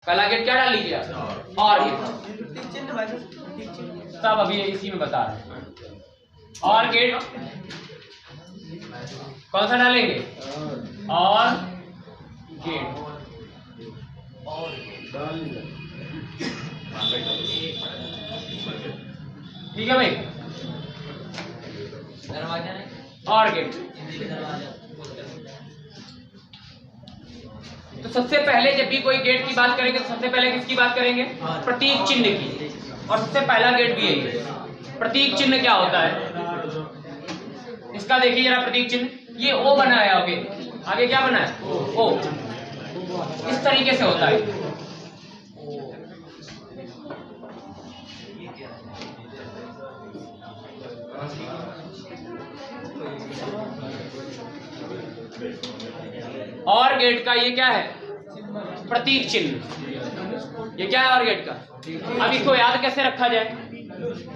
पहला गेट क्या डाल लीजिए और गेट, सब अभी इसी में बता रहे हैं। और गेट कौन सा डालेंगे? और गेट ठीक है भाई। और गेट तो सबसे पहले जब भी कोई गेट की बात करेंगे तो सबसे पहले किसकी बात करेंगे? प्रतीक चिन्ह की। और सबसे पहला गेट भी यही है। प्रतीक चिन्ह क्या होता है इसका देखिए जरा। प्रतीक चिन्ह ये ओ बना है, आगे क्या बना है? ओ। इस तरीके से होता है। और गेट का ये क्या है? प्रतीक चिन्ह। ये क्या है और गेट का? अब इसको याद कैसे रखा जाए?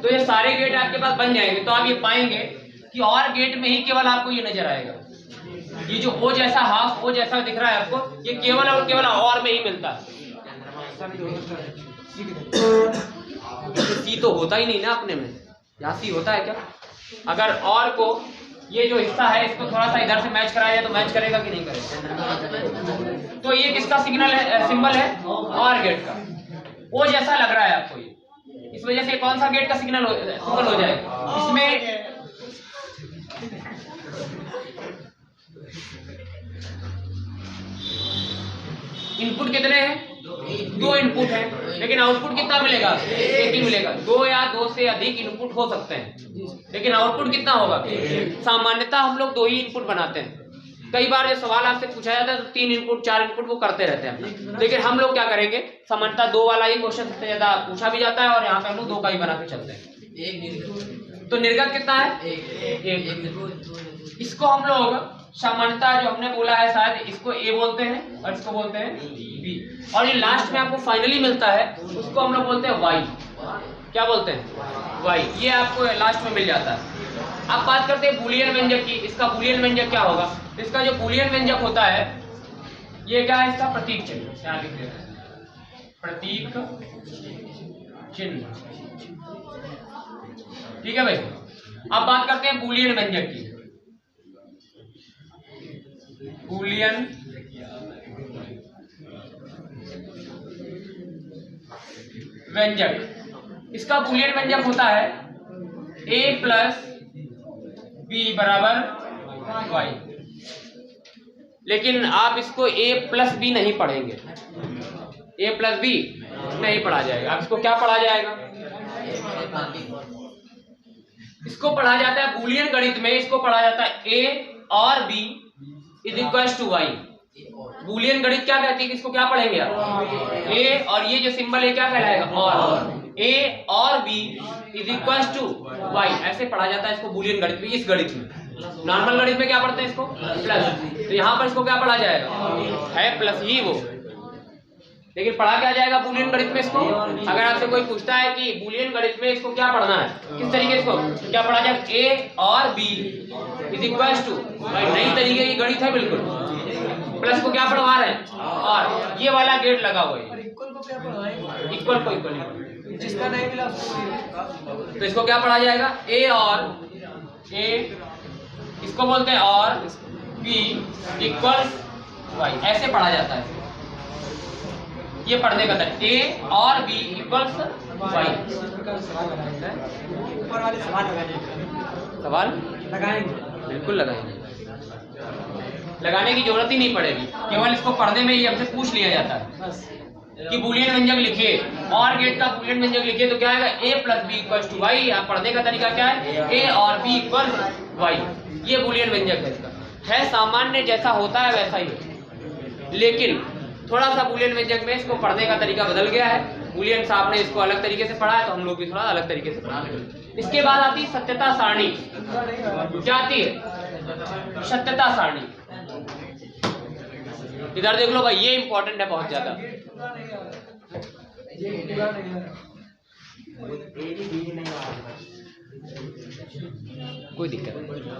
तो ये सारे गेट आपके पास बन जाएंगे तो आप ये पाएंगे कि और गेट में ही केवल आपको ये नजर आएगा। ये जो ओ जैसा हाफ ओ जैसा दिख रहा है आपको, ये केवल और केवल और में ही मिलता है। सी तो होता ही नहीं ना अपने में, यहाँ सी होता है क्या? अगर और को ये जो हिस्सा है इसको थोड़ा सा इधर से मैच कराया जाए तो मैच करेगा कि नहीं करेगा? तो ये किसका सिग्नल है? सिंबल है और गेट का। ओ जैसा लग रहा है आपको ये, इस वजह से कौन सा गेट का सिग्नल हो जाएगा? इसमें इनपुट कितने हैं? 2 इनपुट है, लेकिन आउटपुट कितना मिलेगा? 1 ही मिलेगा। 2 या 2 से अधिक इनपुट हो सकते हैं, लेकिन आउटपुट कितना होगा? सामान्यतः हम लोग 2 ही इनपुट बनाते हैं। कई बार ये सवाल आपसे पूछा जाता है तो 3 इनपुट 4 इनपुट वो करते रहते हैं, लेकिन हम लोग क्या करेंगे? सामान्यतः 2 वाला ही क्वेश्चन सबसे ज्यादा पूछा भी जाता है और यहाँ पे हम लोग 2 का ही बना के चलते हैं। तो निर्गत कितना है? 1। इसको हम लोग सामान्यतः जो हमने बोला है शायद इसको ए बोलते हैं और इसको बोलते हैं बी, और ये लास्ट में आपको फाइनली मिलता है उसको हम लोग बोलते हैं वाई। क्या बोलते हैं? वाई। ये आपको लास्ट में मिल जाता है। अब बात करते हैं बूलियन व्यंजक की। इसका बूलियन व्यंजक क्या होगा? इसका जो बूलियन व्यंजक होता है ये क्या है? इसका प्रतीक चिन्ह। यहाँ लिख देते हैं प्रतीक चिन्ह। ठीक है भाई। अब बात करते हैं बूलियन व्यंजक की। बूलियन व्यंजक, इसका बूलियन व्यंजक होता है a प्लस बी बराबर वाई। लेकिन आप इसको a प्लस बी नहीं पढ़ेंगे, a प्लस बी नहीं पढ़ा जाएगा। आप इसको क्या पढ़ा जाएगा? इसको पढ़ा जाता है बूलियन गणित में, इसको पढ़ा जाता है a और b is equal to Y. Boolean गणित क्या कहती है? इसको क्या पढ़ेंगे आप? a और ये जो सिंबल है क्या कहलाएगा? और a और b is equal to Y, ऐसे पढ़ा जाता है इसको बूलियन गणित में। इस गणित में नॉर्मल गणित में क्या पढ़ते हैं? इसको प्लस। तो यहाँ पर इसको क्या पढ़ा जाएगा? है प्लस ही वो, लेकिन पढ़ा क्या जाएगा बूलियन गणित में इसको? अगर आपसे कोई पूछता है कि बूलियन गणित में इसको क्या पढ़ना है, किस तरीके इसको क्या पढ़ा जाएगा? a और b इज इक्वल टू भाई, नई तरीके की गणित है बिल्कुल। प्लस को क्या पढ़वा रहे हैं? और ये वाला गेट लगा हुआ है। इक्वल को क्या पढ़वाएंगे? इक्वल को इक्वल, जिसका नहीं मिला तो इसको क्या पढ़ा जाएगा? a और a इसको बोलते हैं और b इक्वल y, ऐसे पढ़ा जाता है। ये पढ़ने का तरीका a और b इक्वल्स y। ऊपर वाले सवाल लगाएंगे, बिल्कुल लगाएंगे, लगाने की जरूरत ही नहीं पड़ेगी। केवल इसको पढ़ने में ही हमसे पूछ लिया जाता है कि बूलियन व्यंजक लिखिए, और गेट का बूलियन व्यंजक लिखिए तो क्या आएगा? a plus B equal to Y. आप पढ़ने का तरीका क्या है? a और b इक्वल वाई। ये बूलियन व्यंजक है। इसका है सामान्य जैसा होता है वैसा ही है, लेकिन थोड़ा सा बूलियन व्यंजक में इसको पढ़ने का तरीका बदल गया है। बूलियन साहब ने इसको अलग तरीके से पढ़ा है तो हम लोग भी थोड़ा अलग तरीके से पढ़ा। इसके बाद आती है सत्यता सारणी। क्या आती है? सत्यता सारणी। इधर देख लो भाई, ये इंपॉर्टेंट है बहुत ज्यादा। कोई दिक्कत नहीं।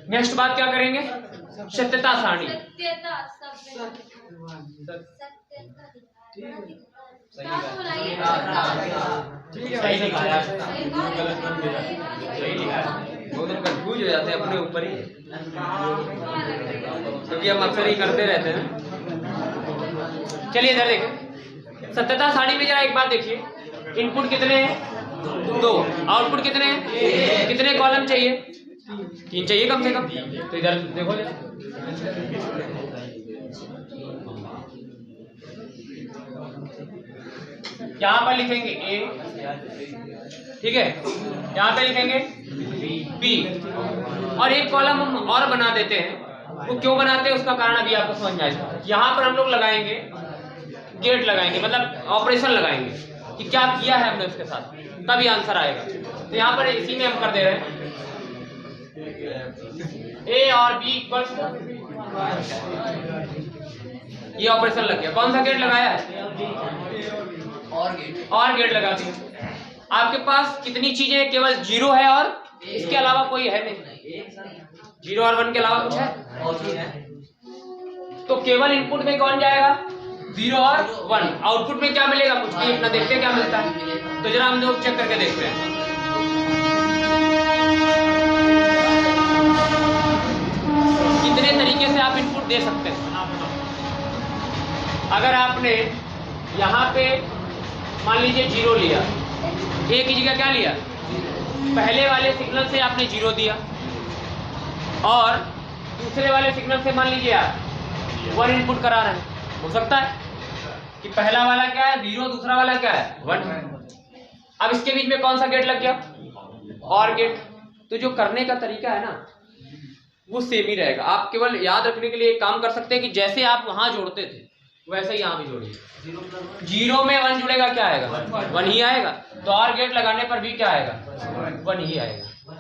नेक्स्ट बात क्या करेंगे? सत्यता सारणी। सही लिखा, बहुत कंफ्यूज हो जाते हैं अपने ऊपर ही, क्योंकि हम अक्सर ही करते रहते हैं। चलिए इधर देखें, सत्यता सारणी में जरा एक बात देखिए, इनपुट कितने हैं? 2, आउटपुट कितने हैं? कितने कॉलम चाहिए? 3 चाहिए कम से कम। तो इधर देखो जरा, यहाँ पर लिखेंगे A, ठीक है, यहाँ पे लिखेंगे B, और एक कॉलम हम और बना देते हैं। वो क्यों बनाते हैं उसका कारण अभी आपको समझ में आएगा। यहाँ पर हम लोग लगाएंगे गेट, लगाएंगे मतलब ऑपरेशन लगाएंगे कि क्या किया है हमने उसके साथ, तभी आंसर आएगा। तो यहाँ पर इसी में हम कर दे रहे हैं A और B इक्वल्स, ये ऑपरेशन लग गया। कौन सा गेट लगाया है? और गेट लगा दिया। आपके पास कितनी चीजें? केवल 0 है और इसके अलावा कोई है नहीं। 0 और 1 के अलावा कुछ है? तो केवल इनपुट में कौन जाएगा? 0 और 1। आउटपुट में क्या मिलेगा? कुछ भी अपना देखते हैं क्या मिलता है। तो जरा हम लोग चेक करके देखते हैं। कितने तरीके से आप इनपुट दे सकते हैं। अगर आपने यहाँ पे मान लीजिए 0 लिया, A की जगह क्या लिया? पहले वाले सिग्नल से आपने 0 दिया, और दूसरे वाले सिग्नल से मान लीजिए आप 1 इनपुट करा रहे हैं। हो सकता है कि पहला वाला क्या है? 0, दूसरा वाला क्या है? 1। अब इसके बीच में कौन सा गेट लग गया? और गेट। तो जो करने का तरीका है ना वो सेम ही रहेगा। आप केवल याद रखने के लिए एक काम कर सकते हैं कि जैसे आप वहां जोड़ते थे वैसे ही यहाँ भी जोड़िए। 0 में 1 जुड़ेगा, क्या आएगा? 1 ही आएगा। तो और गेट लगाने पर भी क्या आएगा? 1 ही आएगा।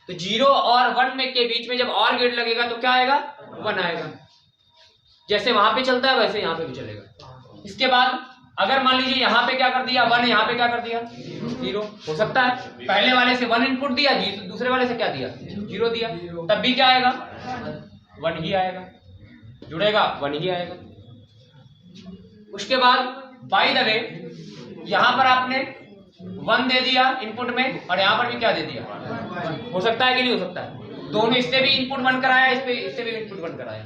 तो 0 और 1 में के बीच में जब और गेट लगेगा तो क्या आएगा? 1 आएगा। जैसे वहां पे चलता है वैसे यहाँ पे भी चलेगा। इसके बाद अगर मान लीजिए यहाँ पे क्या कर दिया? 1, यहाँ पे क्या कर दिया? 0। हो सकता है पहले वाले से 1 इनपुट दिया, दूसरे वाले से क्या दिया? 0 दिया, तब भी क्या आएगा? 1 ही आएगा। जुड़ेगा 1 ही आएगा। उसके बाद बाय द वे यहाँ पर आपने 1 दे दिया इनपुट में, और यहाँ पर भी क्या दे दिया? हो सकता है कि नहीं हो सकता है? दोनों, इससे भी इनपुट 1 कराया, इससे भी इनपुट 1 कराया।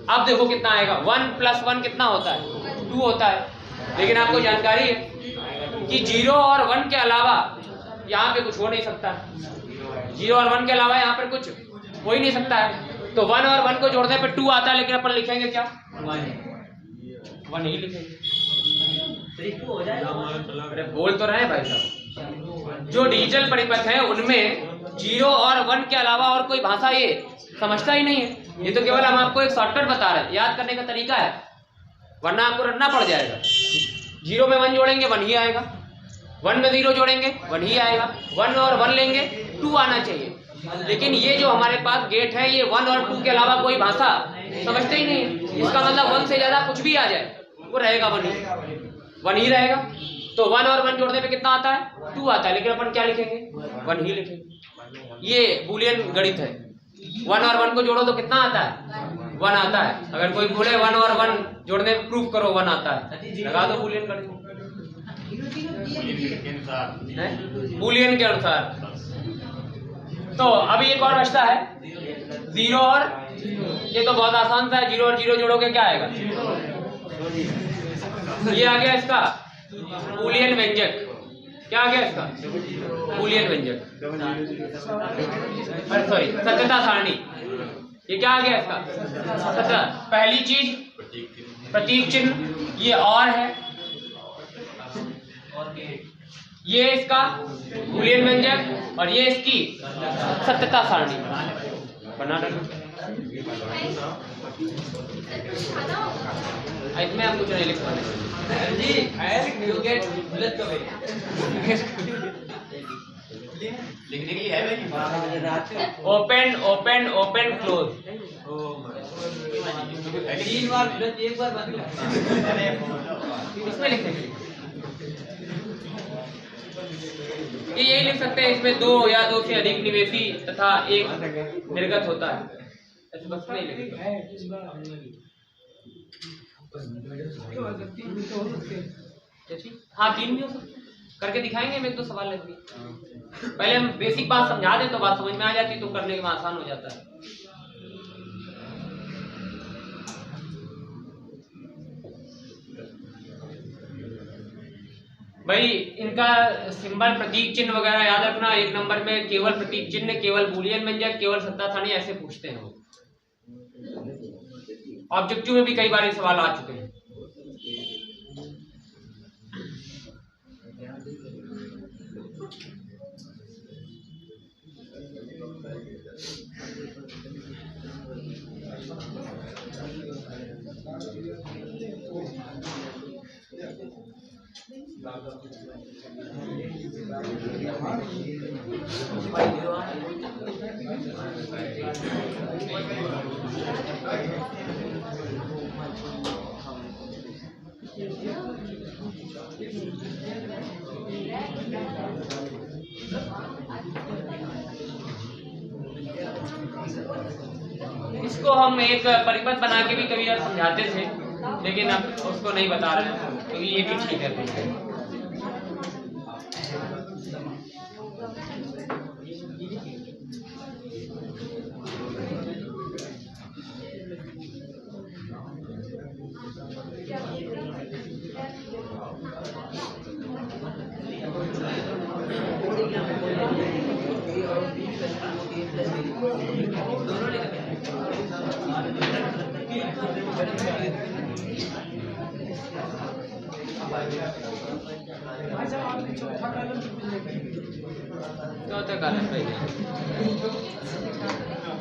अब देखो कितना आएगा? 1 + 1 कितना होता है? 2 होता है। लेकिन आपको जानकारी है कि 0 और 1 के अलावा यहाँ पे कुछ हो नहीं सकता। 0 और 1 के अलावा यहाँ पर कुछ हो ही नहीं सकता है। तो 1 और 1 को जोड़ने पे 2 आता है, लेकिन अपन लिखेंगे क्या? 1 ही लिखेंगे। अरे बोल तो रहे भाई साहब, जो डिजिटल परिपथ है उनमें 0 और 1 के अलावा और कोई भाषा ये समझता ही नहीं है। ये तो केवल हम आपको एक शॉर्टकट बता रहे हैं, याद करने का तरीका है, वरना आपको रटना पड़ जाएगा। 0 में 1 जोड़ेंगे 1 ही आएगा, 1 में 0 जोड़ेंगे 1 ही आएगा, 1 और 1 लेंगे 2 आना चाहिए। लेकिन ये जो हमारे पास गेट है ये 1 और 2 के अलावा कोई भाषा समझते ही नहीं है। इसका मतलब 1 से ज्यादा कुछ भी आ जाए वो रहेगा 1 ही रहेगा। तो 1 और 1 जोड़ने पे कितना आता है? 2 आता है, लेकिन अपन क्या लिखेंगे? 1 ही लिखेंगे। ये बूलियन गणित है। 1 और 1 को जोड़ो तो कितना आता है? 1 आता है। अगर कोई बोले 1 और 1 जोड़ने पे प्रूफ करो 1 आता है, लगा दो बूलियन गणित, बूलियन के अनुसार। तो अभी एक और बचता है 0 और, ये तो बहुत आसान सा है। 0 और 0 जोड़ोगे क्या आएगा? ये आ गया इसका बूलियन व्यंजक। क्या आ गया इसका? बूलियन व्यंजक, सॉरी सत्यता सारणी। ये क्या आ गया इसका? सत्यता। पहली चीज प्रतीक चिन्ह, ये और है, ये इसका बूलियन व्यंजक, और ये इसकी सत्यता सारणी बना डालो। इसमें हम कुछ नहीं लिख पाते जी, लिखने के लिए है ओपन ओपन ओपन क्लोज, 3 बार प्लस 1 बार बंद, इसमें लिखने के लिए ये यही लिख सकते हैं, इसमें 2 या 2 से अधिक निवेशी तथा एक निर्गत होता है, ऐसे बस नहीं लिखेगा। हाँ 3 भी हो सकते हैं, करके दिखाएंगे। मैं तो सवाल लग गई, पहले हम बेसिक बात समझा दें तो बात समझ में आ जाती, तो करने के बाद आसान हो जाता है। भाई इनका सिंबल, प्रतीक चिन्ह वगैरह याद रखना। 1 नंबर में केवल प्रतीक चिन्ह, केवल बूलियन व्यंजक, केवल सत्ता स्थानी, ऐसे पूछते हैं। ऑब्जेक्टिव में भी कई बार सवाल आ चुके हैं। इसको हम एक परिपथ बना के भी कभी समझाते थे, लेकिन अब उसको नहीं बता रहे हैं क्योंकि ये भी ठीक है। चौथा कॉलम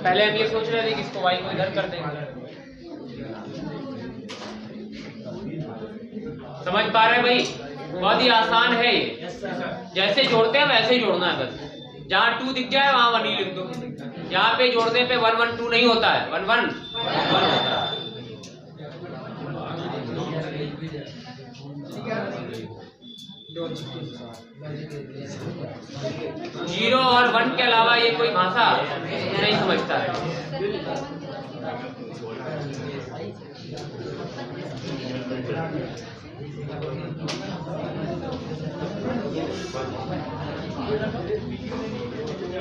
पहले हम ये सोच रहे थे कि इसको y को इधर कर देंगे। समझ पा रहे हैं भाई? बहुत ही आसान है ये, जैसे जोड़ते हैं वैसे ही जोड़ना है। बस जहाँ 2 दिख जाए वहां 1 ही लिख दो। यहाँ पे जोड़ने पे 1 1 2 नहीं होता है, 1 1 1 होता है। जीरो और 1 के अलावा ये कोई भाषा नहीं समझता है।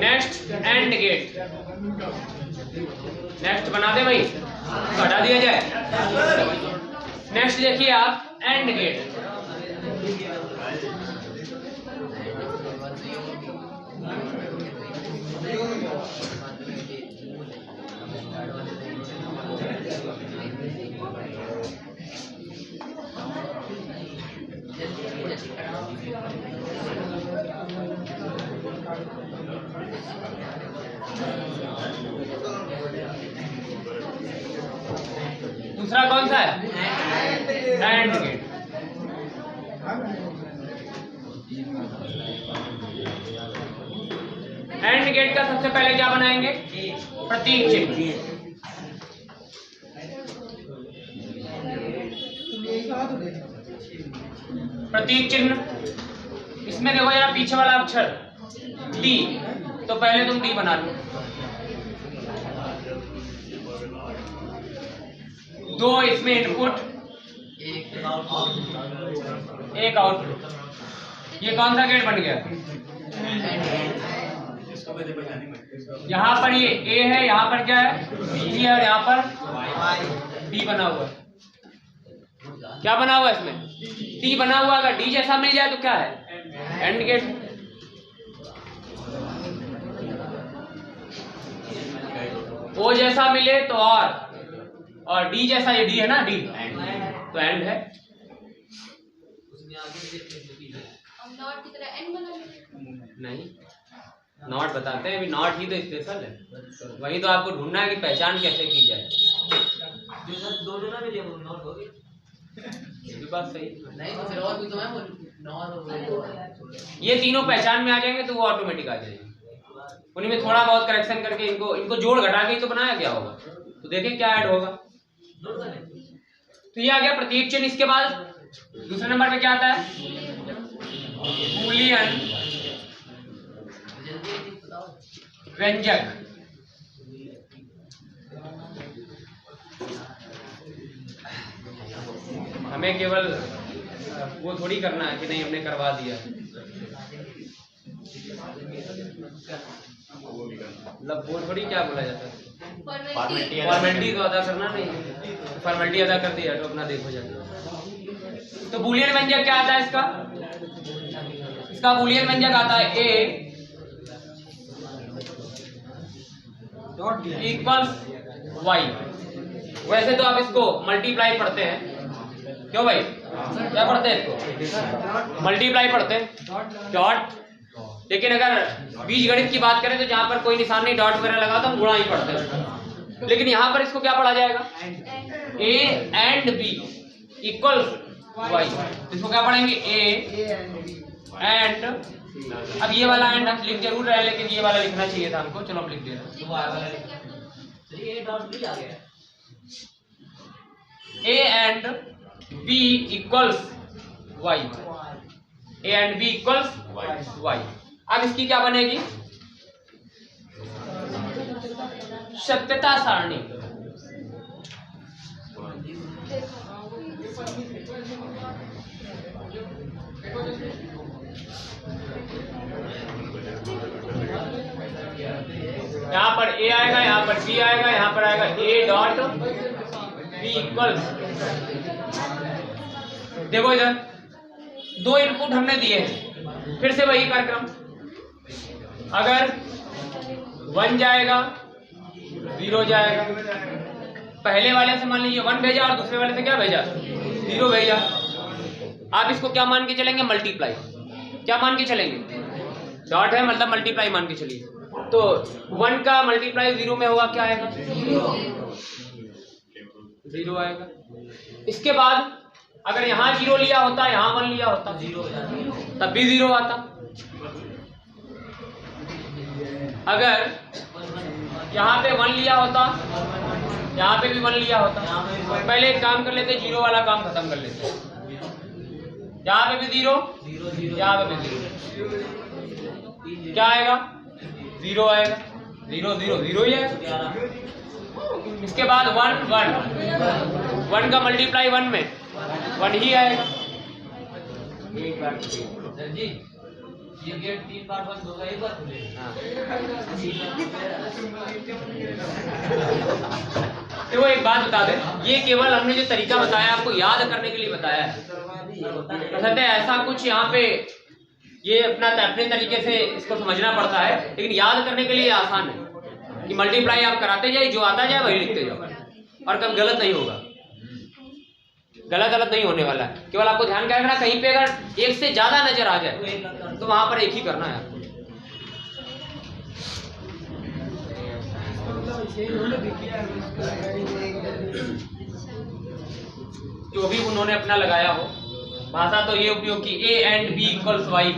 नेक्स्ट एंड गेट, नेक्स्ट बना दे भाई, हटा दिया जाए। नेक्स्ट देखिए आप, एंड गेट। दूसरा कौन सा है? And gate. एंड गेट का सबसे पहले क्या बनाएंगे? प्रतीक चिन्ह। प्रतीक चिन्ह, इसमें देखो जरा पीछे वाला अक्षर डी, तो पहले तुम डी बना लो। 2 इसमें इनपुट, एक आउटपुट। ये कौन सा गेट बन गया? यहाँ पर ये ए है, यहाँ पर क्या है? बी है, और यहाँ पर डी बना हुआ है। क्या बना हुआ है इसमें? डी बना हुआ। अगर डी जैसा मिल जाए तो क्या है? And gate. ओ जैसा मिले तो और डी जैसा, ये डी है ना, डी तो एंड है। नहीं, नॉट बताते हैं, अभी नॉट ही तो स्पेशल है। वही तो आपको ढूंढना है कि पहचान कैसे की जाए। दो जगह मिले वो नॉट हो गई। ये भी बात सही नहीं तो फिर और भी तो है वो नॉट। ये तीनों पहचान में आ जाएंगे तो वो ऑटोमेटिक आ जाएंगे। उन्हीं में थोड़ा बहुत करेक्शन करके इनको जोड़ घटा के तो बनाया क्या होगा, तो देखें क्या ऐड होगा। तो ये आ गया प्रतीक चिन्ह। इसके बाद दूसरे नंबर पे क्या आता है? बूलियन व्यंजक। हमें केवल वो थोड़ी करना है कि नहीं हमने करवा दिया, मतलब वो थोड़ी क्या बोला जाता है, फॉर्मेलिटी तो अदा करना नहीं, फॉर्मेलिटी अदा कर दिया तो अपना देखो जाता। तो बूलियन व्यंजक क्या आता है इसका? इसका बूलियन व्यंजक आता है ए इक्वल्स वाई। वैसे तो आप इसको मल्टीप्लाई पढ़ते हैं, क्यों भाई? क्या पढ़ते हैं इसको? मल्टीप्लाई पढ़ते हैं, डॉट। लेकिन अगर बीजगणित की बात करें तो जहां पर कोई निशान नहीं, डॉट वगैरह लगा तो हम गुणा ही पढ़ते हैं। लेकिन यहाँ पर इसको क्या पढ़ा जाएगा? A and B equal Y. इसको क्या पढ़ेंगे? ए एंड, अब ये वाला एंड हम लिख जरूर रहे, लेकिन ये वाला लिखना चाहिए था हमको, चलो हम लिख दे रहे हैं। A and B equals Y, A and B equals Y. अब इसकी क्या बनेगी? सत्यता सारणी। यहाँ पर ए आएगा, यहाँ पर बी आएगा, यहाँ पर आएगा ए डॉट बी इक्वल। देखो इधर दो इनपुट हमने दिए हैं, फिर से वही कार्यक्रम। अगर 1 जाएगा 0 जाएगा, पहले वाले से मान लीजिए 1 भेजा और दूसरे वाले से क्या भेजा? 0 भेजा। आप इसको क्या मान के चलेंगे? मल्टीप्लाई। क्या मान के चलेंगे? डॉट है मतलब मल्टीप्लाई मान के चलिए। तो 1 का मल्टीप्लाई 0 में होगा, क्या आएगा? 0 आएगा। इसके बाद अगर यहाँ 0 लिया होता, यहाँ 1 लिया होता, तब भी 0 आता। अगर यहाँ पे 1 लिया होता, यहाँ पे भी 1 लिया होता। पहले एक काम कर लेते, 0 वाला काम खत्म कर लेते। यहाँ पे भी 0, यहाँ पे भी 0, क्या आएगा? 0 आएगा। 0 0 0 ही आएगा। इसके बाद 1 का मल्टीप्लाई 1 में 1 ही आएगा। ये गेट 3 बार बंद होगा, एक बार खुलेगा। देखो एक बात बता दें, ये केवल हमने जो तरीका बताया आपको याद करने के लिए बताया है। ऐसा कुछ यहाँ पे ये अपने तरीके से इसको समझना पड़ता है, लेकिन याद करने के लिए आसान है कि मल्टीप्लाई आप कराते जाए, जो आता जाए वही लिखते जाओ, और कभी गलत नहीं होगा। गलत नहीं होने वाला है। केवल आपको ध्यान क्या रखना, कहीं पे अगर एक से ज्यादा नजर आ जाए तो वहां पर एक ही करना है आपको। जो भी उन्होंने अपना लगाया हो भाषा, तो ये उपयोग की A and B equals Y.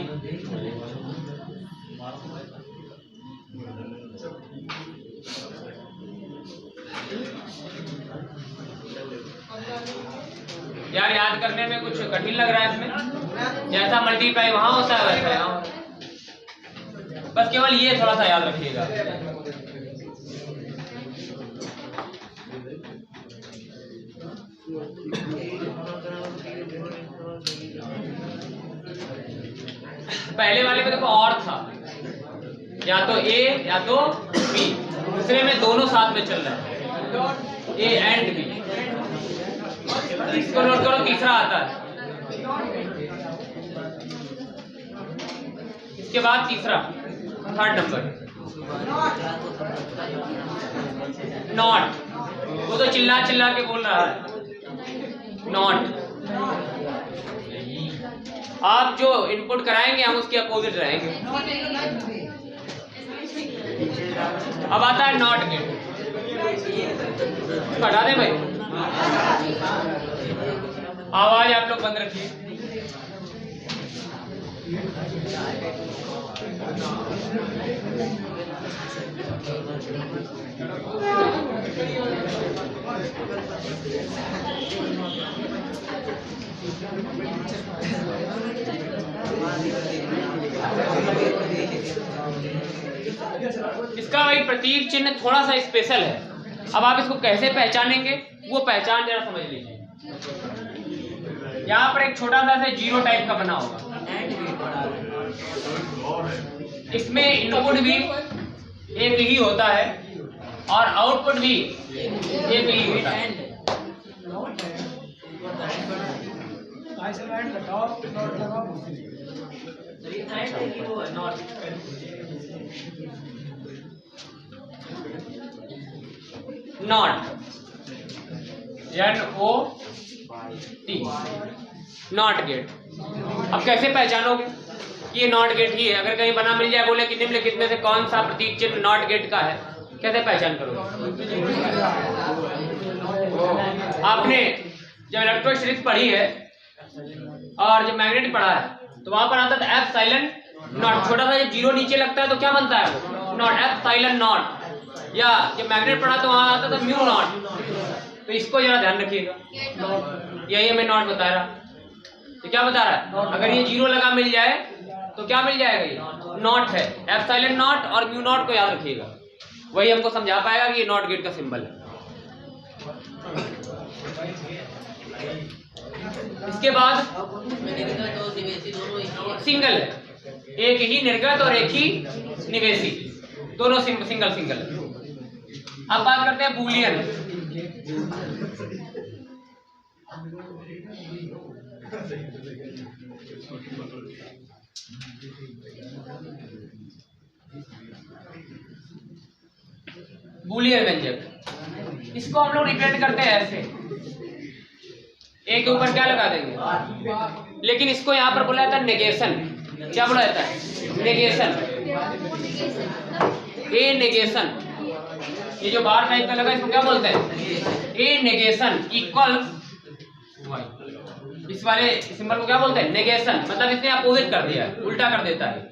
यार याद करने में कुछ कठिन लग रहा है इसमें? जैसा मल्टीप्लाई वहां होता है वैसा यहाँ, बस केवल ये थोड़ा सा याद रखिएगा। पहले वाले में देखो और था, या तो ए या तो बी, दूसरे में दोनों साथ में चल रहा है, ए एंड बी। इसको नोट करो, तीसरा आता है। इसके बाद तीसरा, थर्ड नंबर नॉट। वो तो चिल्ला के बोल रहा है नॉट। आप जो इनपुट कराएंगे हम उसके अपोजिट रहेंगे। अब आता है नॉट गेट। हटा दें भाई, आवाज आप लोग बंद रखिए। इसका भाई प्रतीक चिन्ह थोड़ा सा स्पेशल है। अब आप इसको कैसे पहचानेंगे वो पहचान जरा समझ लीजिए। यहाँ पर एक छोटा सा ऐसे जीरो टाइप का बना होगा, इसमें इनपुट भी एक ही होता है और आउटपुट भी एक ही होता है। Not NOT not gate. अब कैसे पहचानोगे कि ये नॉट गेट ही है? अगर कहीं बना मिल जाए, बोले कि निम्नलिखित में से कौन सा प्रतीक चिन्ह नॉट गेट का है, कैसे पहचान करोगे? आपने जब इलेक्ट्रोस्टैटिक्स पढ़ी है और जब मैग्नेट पढ़ा है तो वहां पर आता था एप्सिलॉन नॉट, छोटा सा जब जीरो नीचे लगता है तो क्या बनता है वो? Not, epsilon not. या जब मैग्नेट पढ़ा तो वहां आता था म्यू नॉट। तो इसको जरा ध्यान रखिएगा, यही हमें नॉट बता रहा। तो क्या बता रहा है? अगर ये जीरो लगा मिल जाए तो क्या मिल जाएगा? ये नॉट है। एप्सिलॉन नॉट और म्यू नॉट को याद रखिएगा, वही हमको समझा पाएगा कि ये नॉट गेट का सिंबल है। इसके बाद सिंगल है, एक ही निर्गत और एक ही निवेशी, दोनों सिंगल सिंगल है। अब बात करते हैं बूलियन। बूलियन व्यंजक, इसको हम लोग रिप्रेजेंट करते हैं ऐसे, एक के ऊपर क्या लगा देंगे, लेकिन इसको यहाँ पर बोला जाता है नेगेशन। क्या बोला जाता है? नेगेशन। ए नेगेशन, ये जो बार टाइप का लगा इसको क्या बोलते हैं? ए नेगेशन इक्वल वाई। इस वाले सिंबल को क्या बोलते हैं? नेगेशन। मतलब इसने अपोजिट कर दिया है, उल्टा कर देता है।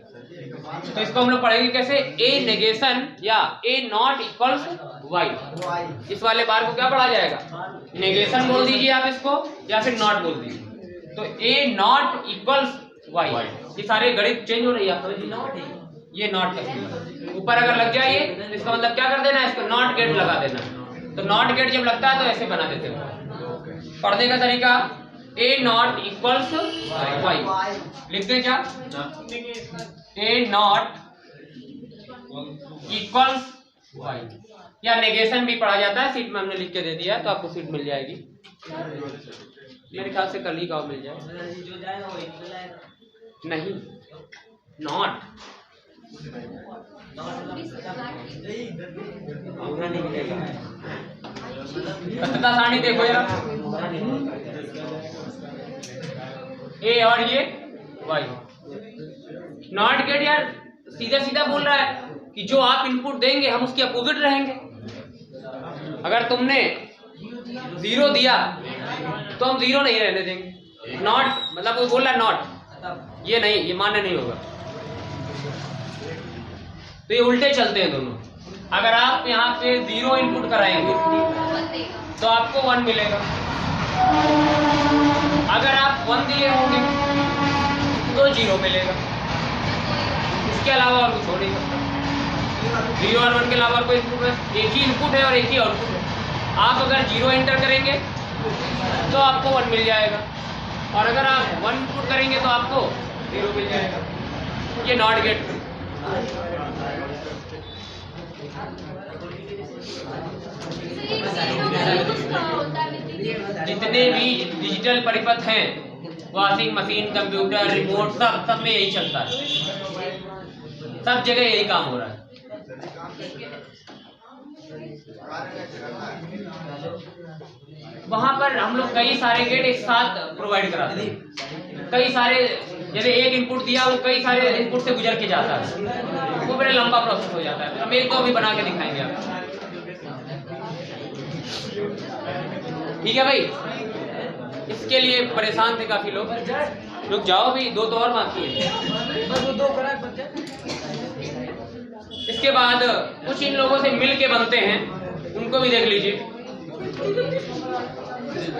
तो इसको हम लोग पढ़ेंगे कैसे? ए नेगेशन या ए नॉट इक्वल्स वाई। इस वाले बार को क्या पढ़ा जाएगा? नेगेशन बोल दीजिए आप इसको, या फिर नॉट बोल दीजिए। तो ए नॉट इक्वल्स वाई। ये सारे गणित चेंज हो रही है, ये नॉट का सिंबल ऊपर अगर लग जाए तो इसका मतलब क्या कर देना है? इसको नॉट गेट लगा देना। तो नॉट गेट जब लगता है तो ऐसे बना देते हैं। पढ़ने का तरीका, ए नॉट इक्वल्स वाई लिखते क्या? ए नॉट इक्वल्स वाई, या नेगेशन भी पढ़ा जाता है। सीट में हमने लिख के दे दिया है तो आपको सीट मिल जाएगी। मेरे ख्याल से कल ही गाँव मिल जाए। नहीं, नॉट नहीं मिलेगा। सारणी देखो यार, ए और ये वाई। नॉट गेट यार सीधा सीधा बोल रहा है कि जो आप इनपुट देंगे हम उसके अपोजिट रहेंगे। अगर तुमने जीरो दिया तो हम जीरो नहीं रहने देंगे। नॉट मतलब वो बोल रहा है नॉट, ये नहीं, ये मान्य नहीं होगा। तो ये उल्टे चलते हैं दोनों। अगर आप यहाँ पे जीरो इनपुट कराएंगे तो आपको 1 मिलेगा। अगर आप 1 दिए होंगे तो 0 मिलेगा। इसके अलावा और कुछ हो नहीं सकता। 0 और 1 के अलावा और कोई इनपुट है? एक ही इनपुट है और एक ही आउटपुट है। आप अगर 0 एंटर करेंगे तो आपको 1 मिल जाएगा, और अगर आप 1 इनपुट करेंगे तो आपको 0 मिल जाएगा। ये नॉट गेट। जितने भी डिजिटल परिपथ हैं, वॉशिंग मशीन, कंप्यूटर, रिमोट, सब में यही चलता है। सब जगह यही काम हो रहा है। वहां पर हम लोग कई सारे गेट एक साथ प्रोवाइड कराते हैं। कई सारे, जैसे एक इनपुट दिया वो कई सारे इनपुट से गुजर के जाता है, वो बड़ा लंबा प्रोसेस हो जाता है। हम एक तो अभी बना के दिखाएंगे आपको। ठीक है भाई, इसके लिए परेशान थे काफी लोग। जाओ भी, 2 तो और बाकी है। इसके बाद कुछ इन लोगों से मिल के बनते हैं, उनको भी देख लीजिए।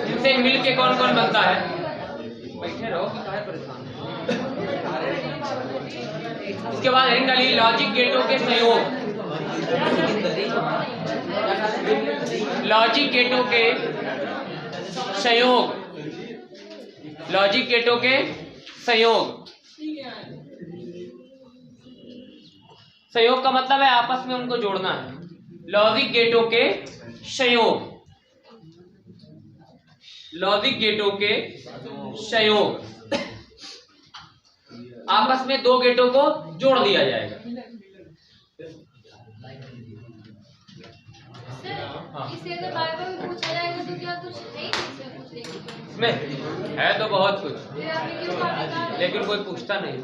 इनसे मिल के कौन कौन बनता है। बैठे रहो कि काहे परेशान। उसके बाद हेडिंग डालिए लॉजिक गेटों के संयोग। लॉजिक गेटों के संयोग, लॉजिक गेटों के संयोग। संयोग का मतलब है आपस में उनको जोड़ना है। लॉजिक गेटों के संयोग, लॉजिक गेटों के संयोग, आपस में दो गेटों को जोड़ दिया जाएगा। इसे अगर बार-बार पूछा जाएगा तो क्या कुछ है इसमें पूछने के लिए? इसमें है तो बहुत कुछ, फिर आपने क्यों कहा था? लेकिन कोई पूछता नहीं।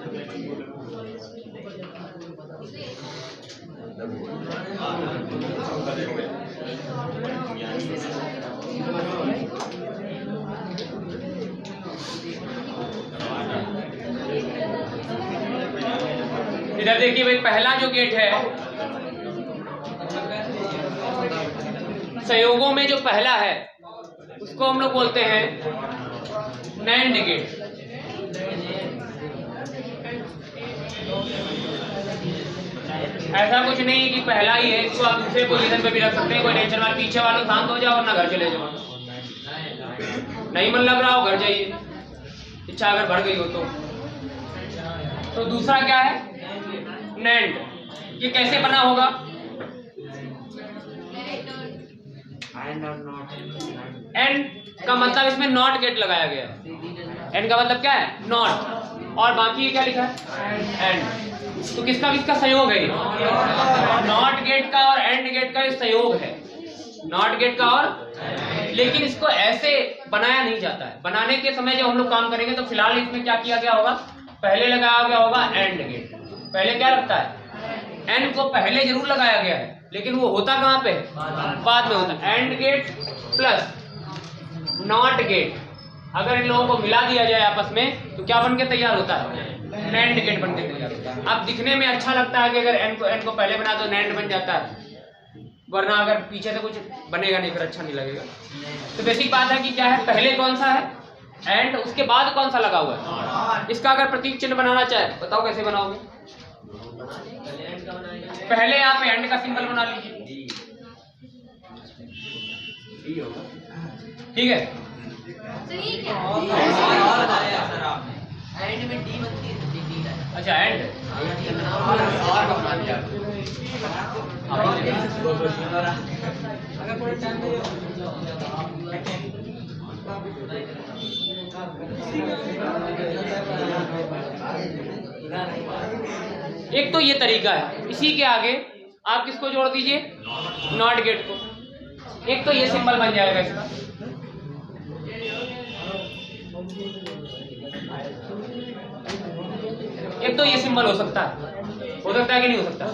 इधर देखिए भाई, पहला जो गेट है संयोगों में, जो पहला है उसको हम लोग बोलते हैं नैंड गेट। ऐसा कुछ नहीं है कि पहला ही है, इसको आप दूसरे पोजीशन पे भी रख सकते हैं, कोई टेंशन वाले। पीछे वालों शांत हो जाओ वरना घर चले जाओ। नहीं मन लग रहा हो घर जाइए, इच्छा अगर बढ़ गई हो तो दूसरा क्या है नैंड। ये कैसे बना होगा? एंड का मतलब इसमें नॉट गेट लगाया गया है। एंड का मतलब क्या है? नॉट। और बाकी ये क्या लिखा है? एंड। तो किसका किसका संयोग है? नॉट गेट का और एंड गेट का संयोग है। नॉट गेट का और, लेकिन इसको ऐसे बनाया नहीं जाता है। बनाने के समय जब हम लोग काम करेंगे तो फिलहाल इसमें क्या किया गया होगा? पहले लगाया गया होगा एंड गेट। पहले क्या लगता है? एंड को पहले जरूर लगाया गया है, लेकिन वो होता कहाँ पे? बाद में होता है। And gate plus not gate, अगर इन लोगों को मिला दिया जाए आपस में तो क्या बन के तैयार होता है? नैंड गेट बन के तैयार होता है। अब दिखने में अच्छा लगता है कि अगर एंड को पहले बना तो नैंड बन जाता है, वरना अगर पीछे से कुछ बनेगा नहीं फिर अच्छा नहीं लगेगा। तो बेसिक बात है कि क्या है, पहले कौन सा है? एंड, उसके बाद कौन सा लगा हुआ है? इसका अगर प्रतीक चिन्ह बनाना चाहे बताओ कैसे बनाओगे? पहले आप एंड का सिंबल बना लीजिए, ठीक है? एंड में डी बनती है, डी है। अच्छा एंड, एक तो ये तरीका है। इसी के आगे आप किसको जोड़ दीजिए? नॉट गेट को। एक तो ये सिंबल बन जाएगा इसका, एक तो ये सिंबल हो सकता है कि नहीं हो सकता?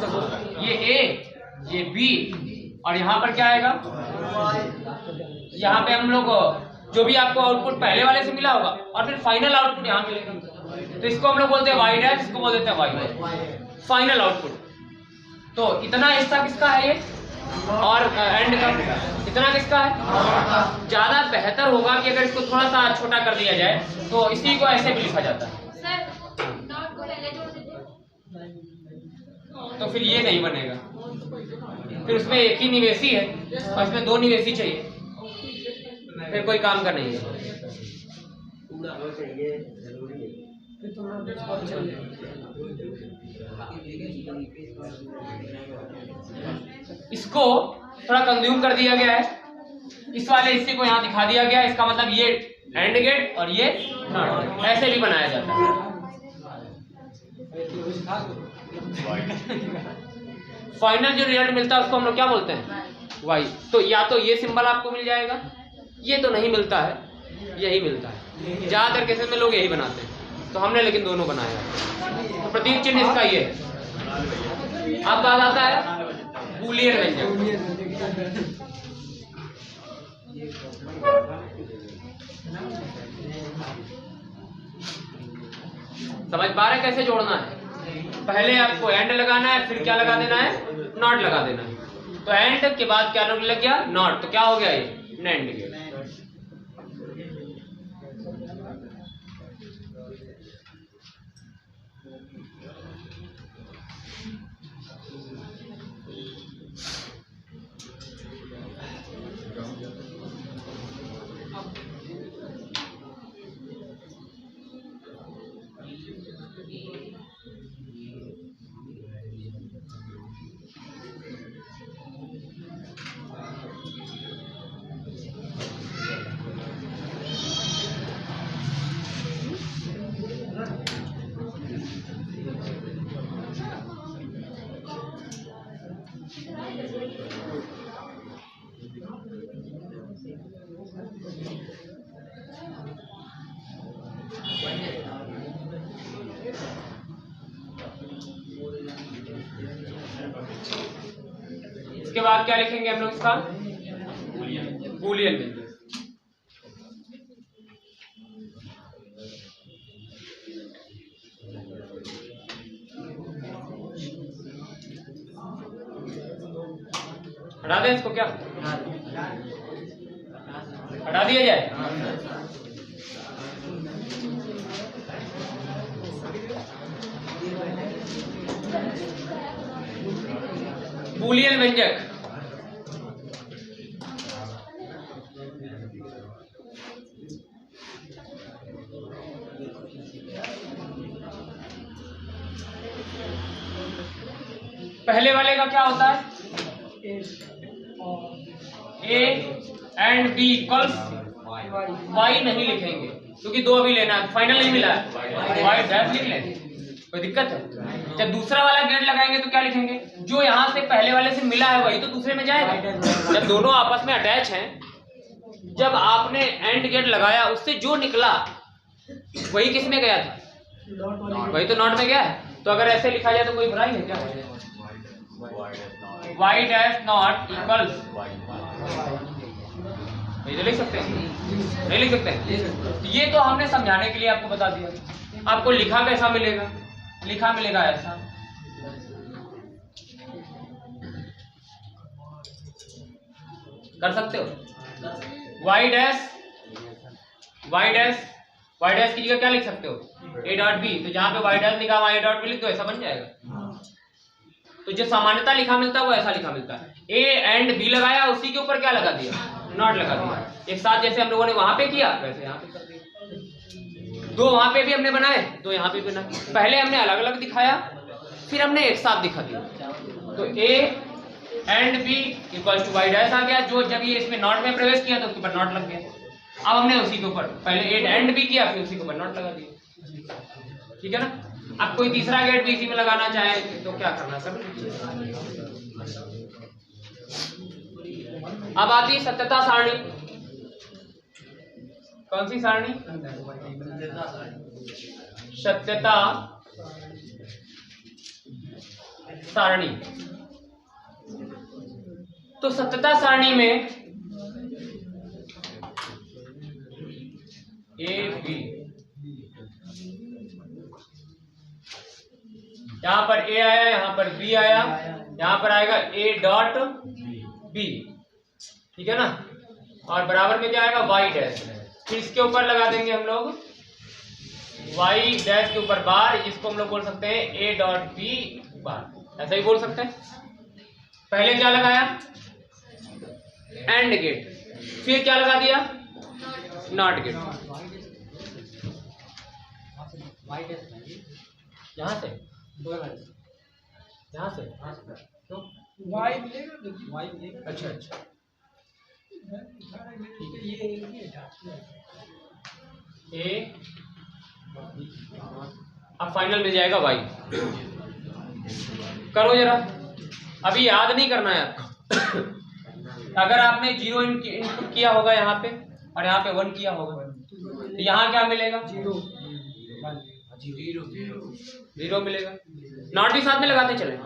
ये ए, ये बी, और यहाँ पर क्या आएगा? यहाँ पे हम लोग जो भी आपको आउटपुट पहले वाले से मिला होगा और फिर फाइनल आउटपुट यहाँ मिलेगा, तो इसको हम लोग बोलते हैं वाई डैश, इसको बोल देते हैं वाई फाइनल आउटपुट। तो इतना हिस्सा किसका है ये? और एंड का इतना किसका है? ज्यादा बेहतर होगा कि अगर इसको थोड़ा सा छोटा कर दिया जाए, तो इसी को ऐसे भी लिखा जाता है। तो फिर ये नहीं बनेगा, फिर उसमें एक ही निवेशी है और इसमें दो निवेशी चाहिए, फिर कोई काम का नहीं है। इसको थोड़ा कंज्यूम कर दिया गया है, इस वाले हिस्से को यहाँ दिखा दिया गया है। इसका मतलब ये एंड गेट और ये नॉट, ऐसे भी बनाया जाता है। फाइनल जो रिजल्ट मिलता है उसको हम लोग क्या बोलते हैं? वाई। तो या तो ये सिंबल आपको मिल जाएगा, ये तो नहीं मिलता है, यही मिलता है। ज्यादातर केसेस में लोग यही बनाते हैं, तो हमने लेकिन दोनों बनाया। तो प्रतीक चिन्ह इसका ये है। अब बात आता है बूलियन व्यंजक। समझ पा रहे कैसे जोड़ना है? पहले आपको एंड लगाना है, फिर क्या लगा देना है? नॉट लगा देना है। तो एंड के बाद क्या लग गया? नॉट। तो क्या हो गया ये? NAND gate. इसके बाद क्या लिखेंगे हम लोग इसका? बूलियन व्यंजक। हटा दें इसको, क्या हटा दिया जाए? बूलियन व्यंजक पहले वाले का क्या होता है? A and B equals Y नहीं लिखेंगे क्योंकि दो अभी लेना है, फाइनल नहीं मिला है, वाई डैश लिख लेंगे, कोई दिक्कत है? जब दूसरा वाला गेट लगाएंगे तो क्या लिखेंगे? जो यहाँ से पहले वाले से मिला है वही तो दूसरे में जाएगा। जब दोनों आपस में अटैच हैं, जब आपने एंड गेट लगाया उससे जो निकला वही किस में गया था? वही तो नॉट में गया है। तो अगर ऐसे लिखा जाए तो कोई बुराई है क्या? वाई डैश नॉट इक्वल्स, नहीं तो लिख सकते हैं? नहीं लिख सकते हैं। ये तो हमने समझाने के लिए आपको बता दिया। आपको लिखा कैसा मिलेगा? लिखा मिलेगा ऐसा, कर सकते हो? वाई डैश की जगह क्या लिख सकते हो? A dot B. तो जहां पे वाई डैश लिखा वहां ए डॉट बी लिख दो, ऐसा बन जाएगा। तो जो सामान्यता लिखा मिलता है वो ऐसा लिखा मिलता है। ए एंड बी लगाया, उसी के ऊपर क्या लगा दिया? नॉट लगा दिया। एक साथ जैसे हम लोगों ने वहां पे किया वैसे यहाँ पे कर दिया। दो वहां पे भी हमने बनाए, दो यहाँ पे भी बनाए। पहले हमने अलग अलग दिखाया, फिर हमने एक साथ दिखा दिया। तो a and B equal to y dash आ गया। जो जब ये इसमें नॉट में प्रवेश किया तो उसके ऊपर नॉट लग गया। अब हमने उसी के ऊपर पहले ए एंड बी किया, फिर उसी के ऊपर नॉट लगा दिया। ठीक है ना? अब कोई तीसरा गेट भी इसी में लगाना चाहे तो क्या करना कर लीजिए। अब आती है सत्यता सारणी। कौन सी सारणी? सत्यता सारणी। तो सत्यता सारणी में ए बी, यहां पर ए आया, यहां पर बी आया, यहां पर आएगा ए डॉट बी। ठीक है ना? और बराबर में क्या आएगा? Y dash. फिर इसके ऊपर लगा देंगे हम लोग वाई डैश के ऊपर बार, जिसको हम लोग बोल सकते हैं ए डॉट बी बार, ऐसा ही बोल सकते हैं। पहले क्या लगाया? AND gate. फिर क्या लगा दिया? Not gate. यहाँ से यहाँ से क्यों? वाई मिलेगा। अच्छा अच्छा, ए अब फाइनल मिल जाएगा वाई। करो जरा, अभी याद नहीं करना है आपको। अगर आपने 0 इनपुट किया होगा यहाँ पे और यहाँ पे 1 किया होगा तो यहाँ क्या मिलेगा? 0 मिलेगा। नॉट भी साथ में लगाते चले।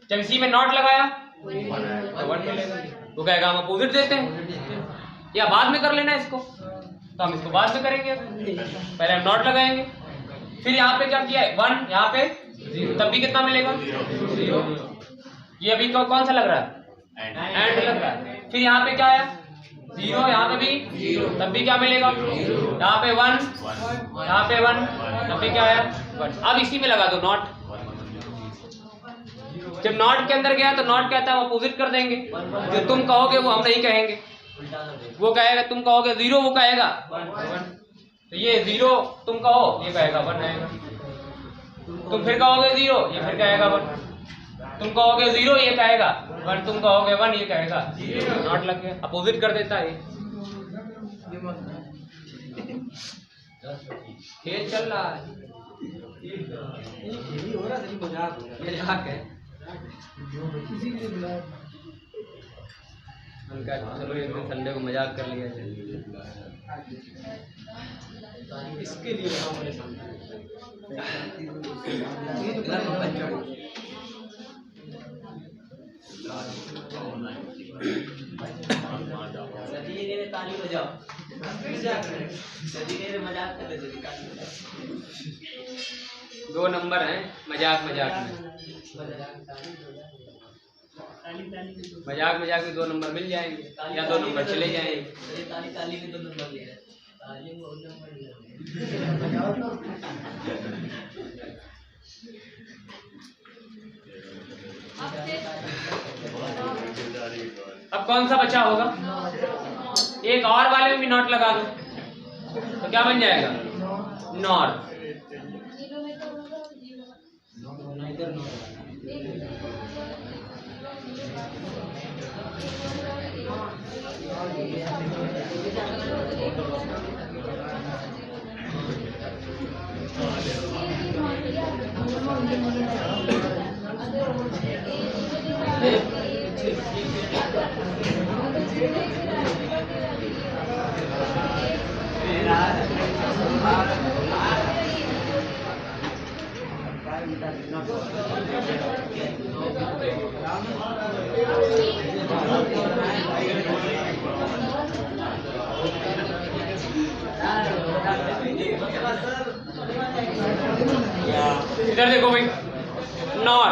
जब इसी में नॉट लगाया तो 1 मिलेगा। वो कहेगा हम अपोजिट देते हैं, या बाद में कर लेना इसको, तो हम इसको बाद में करेंगे। पहले हम नॉट लगाएंगे, फिर यहाँ पे क्या किया है? 1, यहाँ पे 0, तब भी कितना मिलेगा? 0। ये अभी कौन सा लग रहा है? एंड लग रहा है। फिर यहाँ पे क्या आया? 0, यहाँ पे भी 0, तब भी क्या मिलेगा? यहाँ पे 1, यहाँ पे 1, तब भी क्या आया? 1। अब इसी में लगा दो नॉट। जब नॉट के अंदर गया तो नॉट कहता है हम अपोजिट कर देंगे। जो तुम कहोगे वो हम नहीं कहेंगे। वो कहेगा, तुम कहोगे 0, वो कहेगा 1। तो ये 0 तुम कहो, ये कहेगा 1 आएगा। तुम फिर कहोगे 0, ये फिर कहेगा 1। तुम कहोगे 0, ये कहेगा 1। तुम कहोगे 1, ये कहेगा 0। नॉट लग गया, अपोजिट कर देता है। खेल चल रहा है, मजाक है। चलो एक दिन संडे को मजाक कर लिया जाए। इसके लिए ताली बजाओ, मजाक कर रहे थे। 2 नंबर हैं मजाक मजाक में, मजाक मजाक में 2 नंबर मिल जाएंगे या 2 नंबर चले जाएंगे। ताली में 2 नंबर ले रहे, ताली में 2 नंबर ले रहे। अब कौन सा बचा होगा? एक और वाले में भी नॉट लगा दो तो क्या बन जाएगा? नॉर। इधर देखो भाई, नॉर।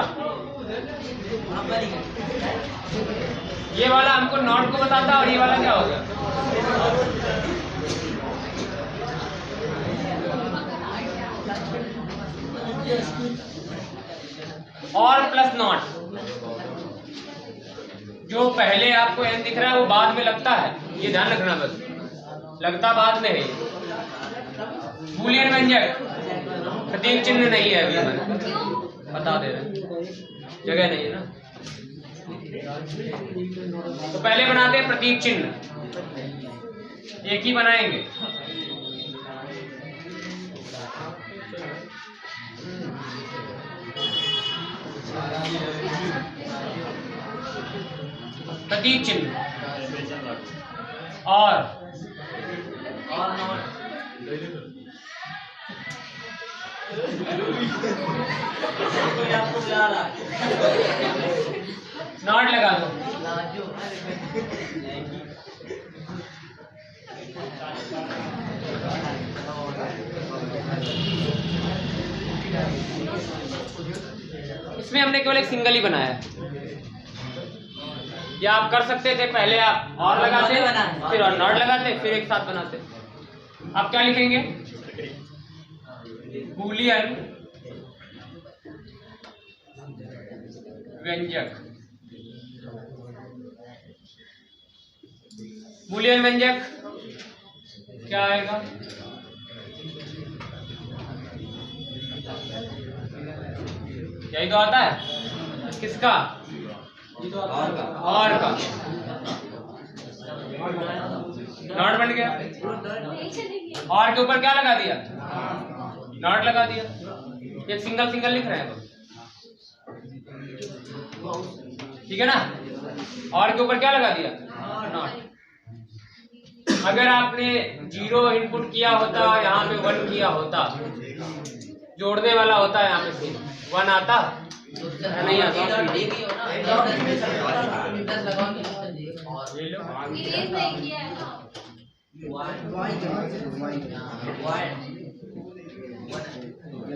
ये वाला हमको नॉट को बताता और ये वाला क्या हो गया? और प्लस नॉट। जो पहले आपको एन दिख रहा है वो बाद में लगता है, ये ध्यान रखना बस, लगता बाद में है। बूलियन व्यंजक प्रतीक चिन्ह नहीं है, अभी बता दे रहे, जगह नहीं है ना। तो पहले बनाते हैं प्रतीक चिन्ह, एक ही बनाएंगे। प्रतीक चिन्ह और नॉट लगा दो। इसमें हमने केवल एक सिंगल ही बनाया है। या आप कर सकते थे, पहले आप और लगाते फिर और नॉट लगाते फिर एक साथ बनाते। आप क्या लिखेंगे? बूलियन व्यंजक। बूलियन व्यंजक क्या आएगा? यही तो आता है। किसका? और का। नॉट बन गया। और के ऊपर क्या लगा दिया? नॉट लगा दिया। एक सिंगल सिंगल लिख रहे हैं, ठीक है ना। और के ऊपर क्या लगा दिया? नॉट। अगर आपने 0 इनपुट किया होता, यहाँ पे 1 किया होता, जोड़ने वाला होता है, यहाँ पे 1 आता नहीं आता।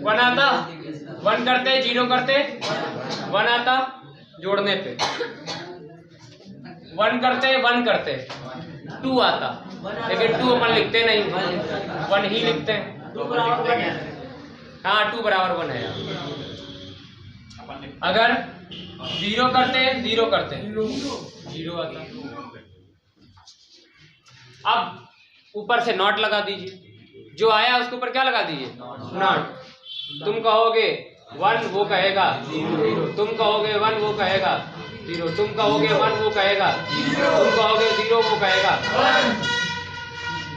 वन आता, 1 करते 0 करते 1 आता, जोड़ने पे 1 करते 1 करते 2 आता, लेकिन 2 अपन लिखते नहीं, 1 ही लिखते हैं। हाँ, 2 बराबर 1 है। अगर 0 करते 0 करते 0 आता। अब ऊपर से नॉट लगा दीजिए, जो आया उसके ऊपर क्या लगा दीजिए? नॉट। तुम कहोगे 1 वो कहेगा 0, तुम कहोगे 1 वो कहेगा 0, तुम कहोगे 1 वो कहेगा, तुम कहोगे 0 वो कहेगा।